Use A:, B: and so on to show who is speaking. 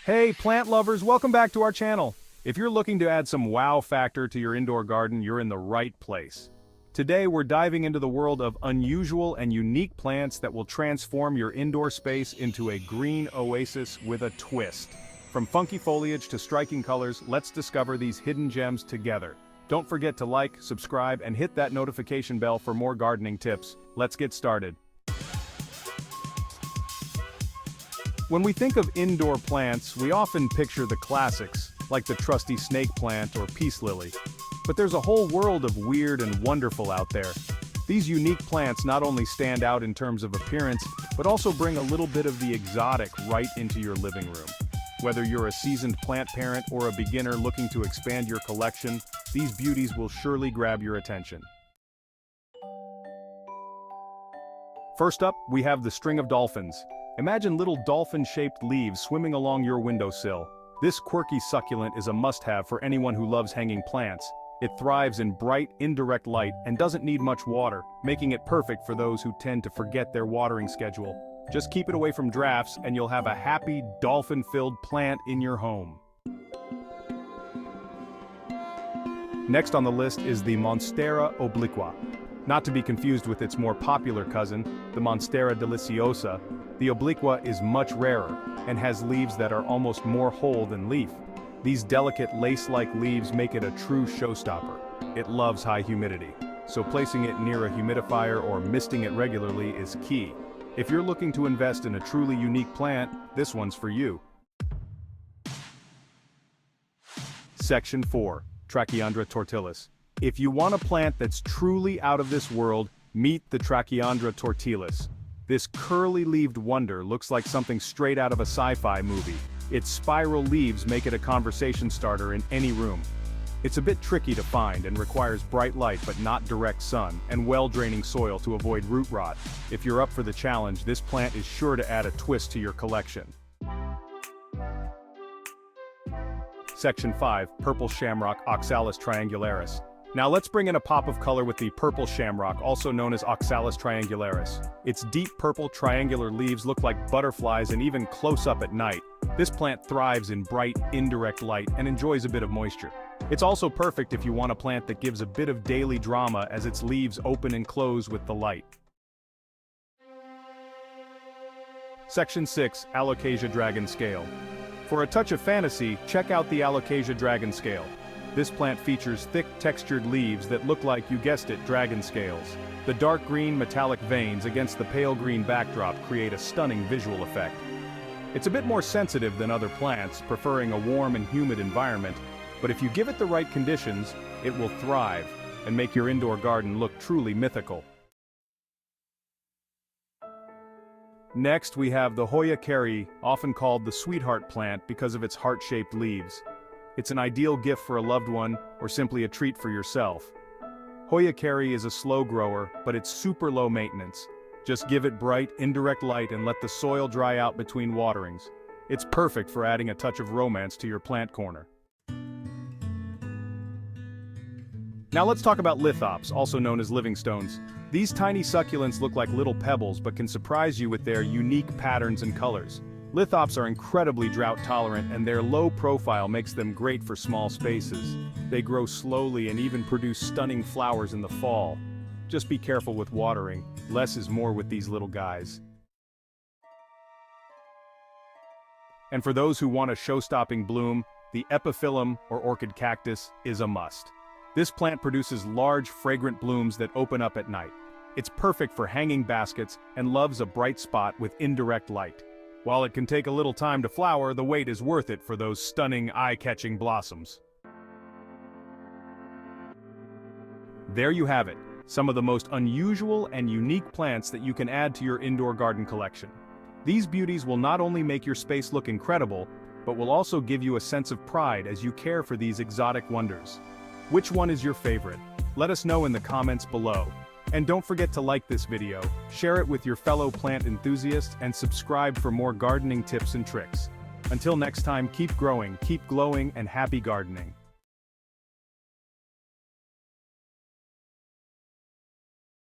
A: Hey plant lovers, welcome back to our channel. If you're looking to add some wow factor to your indoor garden, you're in the right place. Today we're diving into the world of unusual and unique plants that will transform your indoor space into a green oasis with a twist. From funky foliage to striking colors, let's discover these hidden gems together. Don't forget to like, subscribe, and hit that notification bell for more gardening tips. Let's get started. When we think of indoor plants, we often picture the classics, like the trusty snake plant or peace lily. But there's a whole world of weird and wonderful out there. These unique plants not only stand out in terms of appearance, but also bring a little bit of the exotic right into your living room. Whether you're a seasoned plant parent or a beginner looking to expand your collection, these beauties will surely grab your attention. First up, we have the String of Dolphins. Imagine little dolphin-shaped leaves swimming along your windowsill. This quirky succulent is a must-have for anyone who loves hanging plants. It thrives in bright, indirect light and doesn't need much water, making it perfect for those who tend to forget their watering schedule. Just keep it away from drafts and you'll have a happy, dolphin-filled plant in your home. Next on the list is the Monstera Obliqua. Not to be confused with its more popular cousin, the Monstera deliciosa, the Obliqua is much rarer and has leaves that are almost more whole than leaf. These delicate lace-like leaves make it a true showstopper. It loves high humidity, so placing it near a humidifier or misting it regularly is key. If you're looking to invest in a truly unique plant, this one's for you. Section 4. Trachyandra tortilis. If you want a plant that's truly out of this world, meet the Trachyandra tortilis. This curly-leaved wonder looks like something straight out of a sci-fi movie. Its spiral leaves make it a conversation starter in any room. It's a bit tricky to find and requires bright light but not direct sun, and well-draining soil to avoid root rot. If you're up for the challenge, this plant is sure to add a twist to your collection. Section 5. Purple Shamrock Oxalis triangularis. Now let's bring in a pop of color with the purple shamrock, also known as Oxalis triangularis. Its deep purple triangular leaves look like butterflies and even close up at night. This plant thrives in bright, indirect light and enjoys a bit of moisture. It's also perfect if you want a plant that gives a bit of daily drama as its leaves open and close with the light. Section 6. Alocasia dragon scale. For a touch of fantasy, check out the alocasia dragon scale. This plant features thick, textured leaves that look like, you guessed it, dragon scales. The dark green metallic veins against the pale green backdrop create a stunning visual effect. It's a bit more sensitive than other plants, preferring a warm and humid environment, but if you give it the right conditions, it will thrive and make your indoor garden look truly mythical. Next, we have the Hoya Cary, often called the sweetheart plant because of its heart-shaped leaves. It's an ideal gift for a loved one or simply a treat for yourself. Hoya Cary is a slow grower, but it's super low maintenance. Just give it bright, indirect light and let the soil dry out between waterings. It's perfect for adding a touch of romance to your plant corner. Now let's talk about lithops, also known as living stones. These tiny succulents look like little pebbles but can surprise you with their unique patterns and colors. Lithops are incredibly drought-tolerant and their low profile makes them great for small spaces. They grow slowly and even produce stunning flowers in the fall. Just be careful with watering, less is more with these little guys. And for those who want a show-stopping bloom, the epiphyllum or orchid cactus is a must. This plant produces large, fragrant blooms that open up at night. It's perfect for hanging baskets and loves a bright spot with indirect light. While it can take a little time to flower, the wait is worth it for those stunning, eye-catching blossoms. There you have it, some of the most unusual and unique plants that you can add to your indoor garden collection. These beauties will not only make your space look incredible, but will also give you a sense of pride as you care for these exotic wonders. Which one is your favorite? Let us know in the comments below. And don't forget to like this video, share it with your fellow plant enthusiasts, and subscribe for more gardening tips and tricks. Until next time, keep growing, keep glowing, and happy gardening.